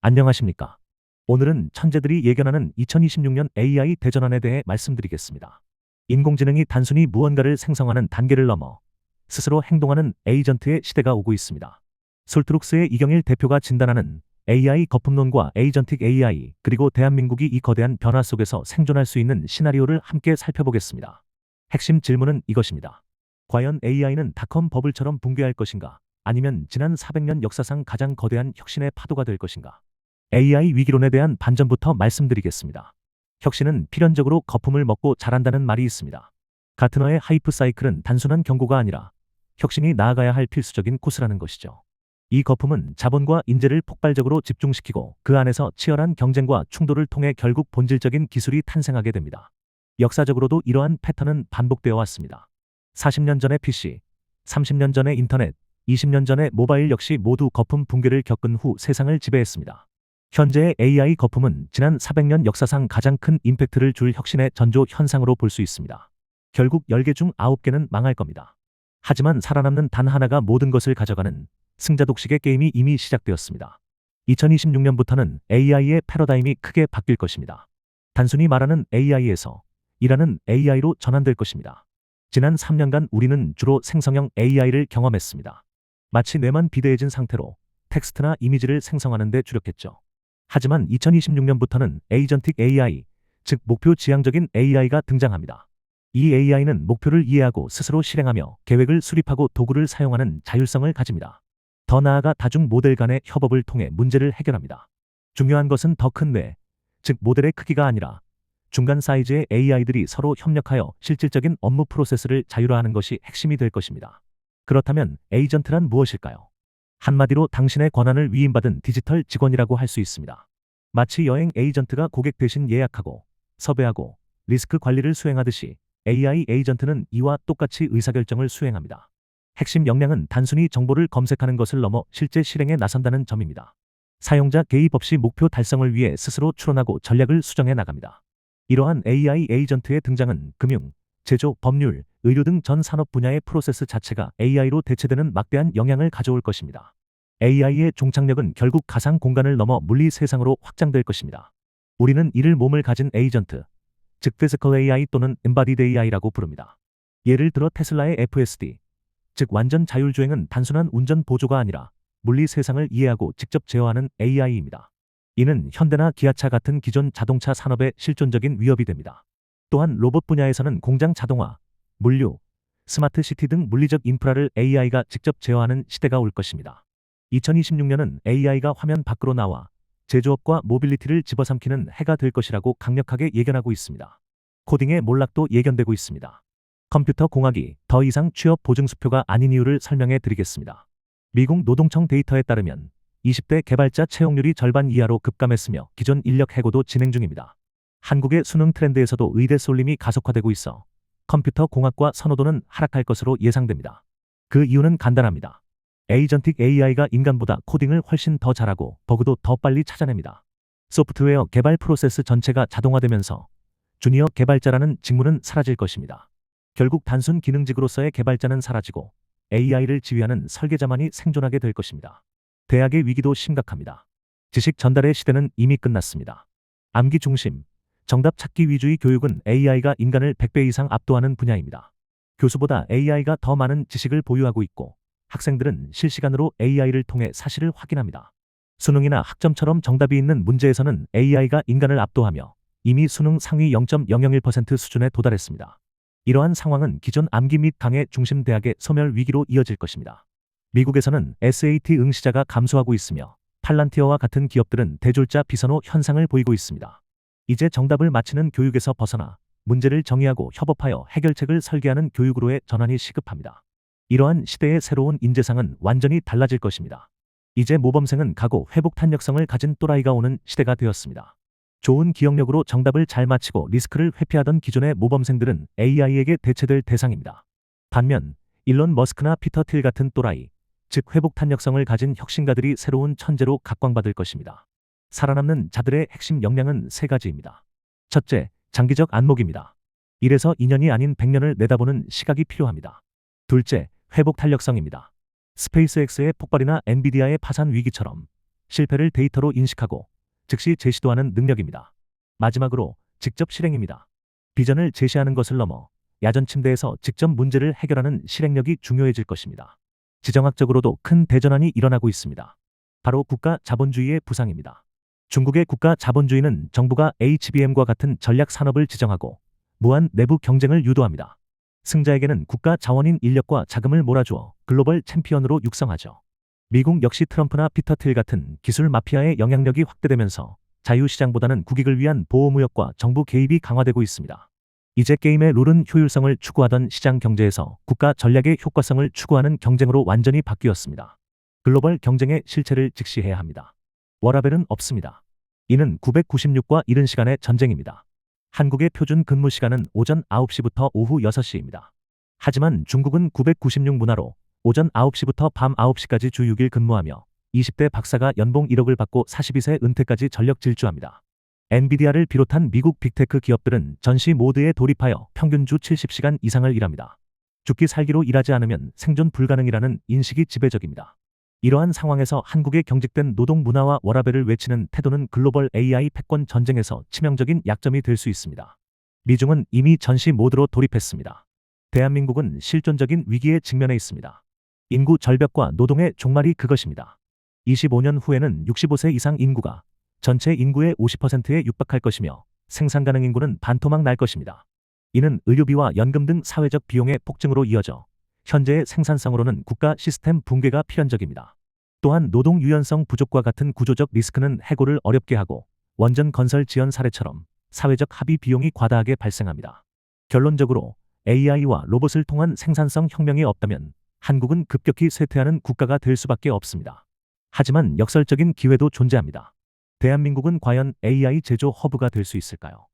안녕하십니까? 오늘은 천재들이 예견하는 2026년 AI 대전환에 대해 말씀드리겠습니다. 인공지능이 단순히 무언가를 생성하는 단계를 넘어 스스로 행동하는 에이전트의 시대가 오고 있습니다. 솔트룩스의 이경일 대표가 진단하는 AI 거품론과 에이전틱 AI, 그리고 대한민국이 이 거대한 변화 속에서 생존할 수 있는 시나리오를 함께 살펴보겠습니다. 핵심 질문은 이것입니다. 과연 AI는 닷컴 버블처럼 붕괴할 것인가? 아니면 지난 400년 역사상 가장 거대한 혁신의 파도가 될 것인가? AI 위기론에 대한 반전부터 말씀드리겠습니다. 혁신은 필연적으로 거품을 먹고 자란다는 말이 있습니다. 가트너의 하이프 사이클은 단순한 경고가 아니라 혁신이 나아가야 할 필수적인 코스라는 것이죠. 이 거품은 자본과 인재를 폭발적으로 집중시키고 그 안에서 치열한 경쟁과 충돌을 통해 결국 본질적인 기술이 탄생하게 됩니다. 역사적으로도 이러한 패턴은 반복되어 왔습니다. 40년 전의 PC, 30년 전의 인터넷, 20년 전의 모바일 역시 모두 거품 붕괴를 겪은 후 세상을 지배했습니다. 현재의 AI 거품은 지난 400년 역사상 가장 큰 임팩트를 줄 혁신의 전조 현상으로 볼 수 있습니다. 결국 10개 중 9개는 망할 겁니다. 하지만 살아남는 단 하나가 모든 것을 가져가는 승자 독식의 게임이 이미 시작되었습니다. 2026년부터는 AI의 패러다임이 크게 바뀔 것입니다. 단순히 말하는 AI에서 일하는 AI로 전환될 것입니다. 지난 3년간 우리는 주로 생성형 AI를 경험했습니다. 마치 뇌만 비대해진 상태로 텍스트나 이미지를 생성하는 데 주력했죠. 하지만 2026년부터는 에이전틱 AI, 즉 목표 지향적인 AI가 등장합니다. 이 AI는 목표를 이해하고 스스로 실행하며 계획을 수립하고 도구를 사용하는 자율성을 가집니다. 더 나아가 다중 모델 간의 협업을 통해 문제를 해결합니다. 중요한 것은 더 큰 뇌, 즉 모델의 크기가 아니라 중간 사이즈의 AI들이 서로 협력하여 실질적인 업무 프로세스를 자율화하는 것이 핵심이 될 것입니다. 그렇다면 에이전트란 무엇일까요? 한마디로 당신의 권한을 위임받은 디지털 직원이라고 할 수 있습니다. 마치 여행 에이전트가 고객 대신 예약하고 섭외하고 리스크 관리를 수행하듯이 AI 에이전트는 이와 똑같이 의사결정을 수행합니다. 핵심 역량은 단순히 정보를 검색하는 것을 넘어 실제 실행에 나선다는 점입니다. 사용자 개입 없이 목표 달성을 위해 스스로 추론하고 전략을 수정해 나갑니다. 이러한 AI 에이전트의 등장은 금융, 제조, 법률, 의료 등 전 산업 분야의 프로세스 자체가 AI로 대체되는 막대한 영향을 가져올 것입니다. AI의 종착역은 결국 가상 공간을 넘어 물리 세상으로 확장될 것입니다. 우리는 이를 몸을 가진 에이전트, 즉 Physical AI 또는 Embodied AI라고 부릅니다. 예를 들어 테슬라의 FSD, 즉 완전 자율주행은 단순한 운전 보조가 아니라 물리 세상을 이해하고 직접 제어하는 AI입니다. 이는 현대나 기아차 같은 기존 자동차 산업의 실존적인 위협이 됩니다. 또한 로봇 분야에서는 공장 자동화, 물류, 스마트 시티 등 물리적 인프라를 AI가 직접 제어하는 시대가 올 것입니다. 2026년은 AI가 화면 밖으로 나와 제조업과 모빌리티를 집어삼키는 해가 될 것이라고 강력하게 예견하고 있습니다. 코딩의 몰락도 예견되고 있습니다. 컴퓨터 공학이 더 이상 취업 보증수표가 아닌 이유를 설명해 드리겠습니다. 미국 노동청 데이터에 따르면 20대 개발자 채용률이 절반 이하로 급감했으며 기존 인력 해고도 진행 중입니다. 한국의 수능 트렌드에서도 의대 쏠림이 가속화되고 있어 컴퓨터 공학과 선호도는 하락할 것으로 예상됩니다. 그 이유는 간단합니다. 에이전틱 AI가 인간보다 코딩을 훨씬 더 잘하고 버그도 더 빨리 찾아냅니다. 소프트웨어 개발 프로세스 전체가 자동화되면서 주니어 개발자라는 직무는 사라질 것입니다. 결국 단순 기능직으로서의 개발자는 사라지고 AI를 지휘하는 설계자만이 생존하게 될 것입니다. 대학의 위기도 심각합니다. 지식 전달의 시대는 이미 끝났습니다. 암기 중심, 정답 찾기 위주의 교육은 AI가 인간을 100배 이상 압도하는 분야입니다. 교수보다 AI가 더 많은 지식을 보유하고 있고 학생들은 실시간으로 AI를 통해 사실을 확인합니다. 수능이나 학점처럼 정답이 있는 문제에서는 AI가 인간을 압도하며 이미 수능 상위 0.001% 수준에 도달했습니다. 이러한 상황은 기존 암기 및 강의 중심 대학의 소멸 위기로 이어질 것입니다. 미국에서는 SAT 응시자가 감소하고 있으며 팔란티어와 같은 기업들은 대졸자 비선호 현상을 보이고 있습니다. 이제 정답을 맞히는 교육에서 벗어나 문제를 정의하고 협업하여 해결책을 설계하는 교육으로의 전환이 시급합니다. 이러한 시대의 새로운 인재상은 완전히 달라질 것입니다. 이제 모범생은 각오, 회복 탄력성을 가진 또라이가 오는 시대가 되었습니다. 좋은 기억력으로 정답을 잘 맞히고 리스크를 회피하던 기존의 모범생들은 AI에게 대체될 대상입니다. 반면 일론 머스크나 피터 틸 같은 또라이, 즉 회복 탄력성을 가진 혁신가들이 새로운 천재로 각광받을 것입니다. 살아남는 자들의 핵심 역량은 세 가지입니다. 첫째, 장기적 안목입니다. 1에서 2년이 아닌 100년을 내다보는 시각이 필요합니다. 둘째, 회복 탄력성입니다. 스페이스X의 폭발이나 엔비디아의 파산 위기처럼 실패를 데이터로 인식하고 즉시 재시도하는 능력입니다. 마지막으로 직접 실행입니다. 비전을 제시하는 것을 넘어 야전 침대에서 직접 문제를 해결하는 실행력이 중요해질 것입니다. 지정학적으로도 큰 대전환이 일어나고 있습니다. 바로 국가 자본주의의 부상입니다. 중국의 국가 자본주의는 정부가 HBM과 같은 전략 산업을 지정하고 무한 내부 경쟁을 유도합니다. 승자에게는 국가 자원인 인력과 자금을 몰아주어 글로벌 챔피언으로 육성하죠. 미국 역시 트럼프나 피터 틸 같은 기술 마피아의 영향력이 확대되면서 자유시장보다는 국익을 위한 보호무역과 정부 개입이 강화되고 있습니다. 이제 게임의 룰은 효율성을 추구하던 시장 경제에서 국가 전략의 효과성을 추구하는 경쟁으로 완전히 바뀌었습니다. 글로벌 경쟁의 실체를 직시해야 합니다. 워라밸은 없습니다. 이는 996과 이른 시간의 전쟁입니다. 한국의 표준 근무 시간은 오전 9시부터 오후 6시입니다. 하지만 중국은 996 문화로 오전 9시부터 밤 9시까지 주 6일 근무하며 20대 박사가 연봉 1억을 받고 42세 은퇴까지 전력 질주합니다. 엔비디아를 비롯한 미국 빅테크 기업들은 전시 모드에 돌입하여 평균 주 70시간 이상을 일합니다. 죽기 살기로 일하지 않으면 생존 불가능이라는 인식이 지배적입니다. 이러한 상황에서 한국의 경직된 노동 문화와 워라밸을 외치는 태도는 글로벌 AI 패권 전쟁에서 치명적인 약점이 될 수 있습니다. 미중은 이미 전시 모드로 돌입했습니다. 대한민국은 실존적인 위기에 직면해 있습니다. 인구 절벽과 노동의 종말이 그것입니다. 25년 후에는 65세 이상 인구가 전체 인구의 50%에 육박할 것이며 생산 가능 인구는 반토막 날 것입니다. 이는 의료비와 연금 등 사회적 비용의 폭증으로 이어져 현재의 생산성으로는 국가 시스템 붕괴가 필연적입니다. 또한 노동 유연성 부족과 같은 구조적 리스크는 해고를 어렵게 하고 원전 건설 지연 사례처럼 사회적 합의 비용이 과다하게 발생합니다. 결론적으로 AI와 로봇을 통한 생산성 혁명이 없다면 한국은 급격히 쇠퇴하는 국가가 될 수밖에 없습니다. 하지만 역설적인 기회도 존재합니다. 대한민국은 과연 AI 제조 허브가 될 수 있을까요?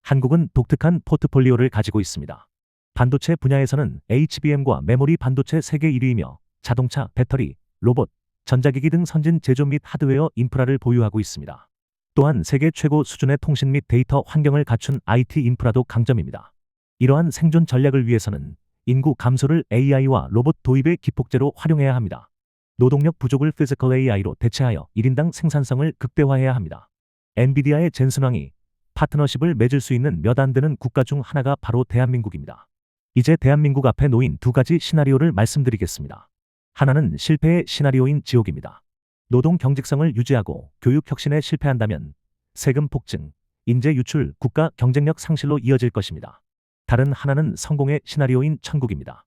한국은 독특한 포트폴리오를 가지고 있습니다. 반도체 분야에서는 HBM과 메모리 반도체 세계 1위이며 자동차, 배터리, 로봇, 전자기기 등 선진 제조 및 하드웨어 인프라를 보유하고 있습니다. 또한 세계 최고 수준의 통신 및 데이터 환경을 갖춘 IT 인프라도 강점입니다. 이러한 생존 전략을 위해서는 인구 감소를 AI와 로봇 도입의 기폭제로 활용해야 합니다. 노동력 부족을 피지컬 AI로 대체하여 1인당 생산성을 극대화해야 합니다. 엔비디아의 젠슨 왕이 파트너십을 맺을 수 있는 몇 안 되는 국가 중 하나가 바로 대한민국입니다. 이제 대한민국 앞에 놓인 두 가지 시나리오를 말씀드리겠습니다. 하나는 실패의 시나리오인 지옥입니다. 노동 경직성을 유지하고 교육 혁신에 실패한다면 세금 폭증, 인재 유출, 국가 경쟁력 상실로 이어질 것입니다. 다른 하나는 성공의 시나리오인 천국입니다.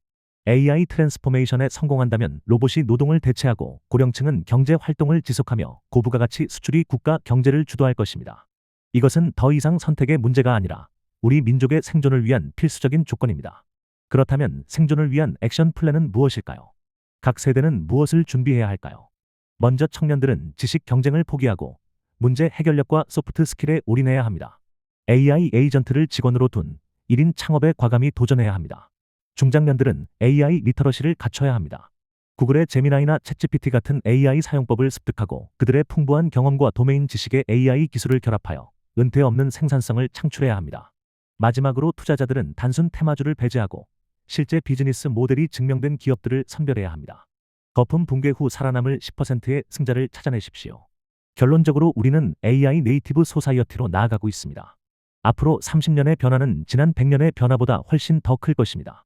AI 트랜스포메이션에 성공한다면 로봇이 노동을 대체하고 고령층은 경제 활동을 지속하며 고부가가치 수출이 국가 경제를 주도할 것입니다. 이것은 더 이상 선택의 문제가 아니라 우리 민족의 생존을 위한 필수적인 조건입니다. 그렇다면 생존을 위한 액션 플랜은 무엇일까요? 각 세대는 무엇을 준비해야 할까요? 먼저 청년들은 지식 경쟁을 포기하고 문제 해결력과 소프트 스킬에 올인해야 합니다. AI 에이전트를 직원으로 둔 1인 창업에 과감히 도전해야 합니다. 중장년들은 AI 리터러시를 갖춰야 합니다. 구글의 제미나이나 챗GPT 같은 AI 사용법을 습득하고 그들의 풍부한 경험과 도메인 지식의 AI 기술을 결합하여 은퇴 없는 생산성을 창출해야 합니다. 마지막으로 투자자들은 단순 테마주를 배제하고 실제 비즈니스 모델이 증명된 기업들을 선별해야 합니다. 거품 붕괴 후 살아남을 10%의 승자를 찾아내십시오. 결론적으로 우리는 AI 네이티브 소사이어티로 나아가고 있습니다. 앞으로 30년의 변화는 지난 100년의 변화보다 훨씬 더 클 것입니다.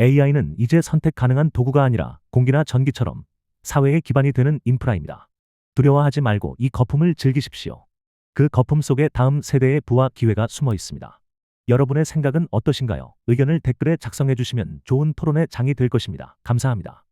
AI는 이제 선택 가능한 도구가 아니라 공기나 전기처럼 사회의 기반이 되는 인프라입니다. 두려워하지 말고 이 거품을 즐기십시오. 그 거품 속에 다음 세대의 부와 기회가 숨어 있습니다. 여러분의 생각은 어떠신가요? 의견을 댓글에 작성해 주시면 좋은 토론의 장이 될 것입니다. 감사합니다.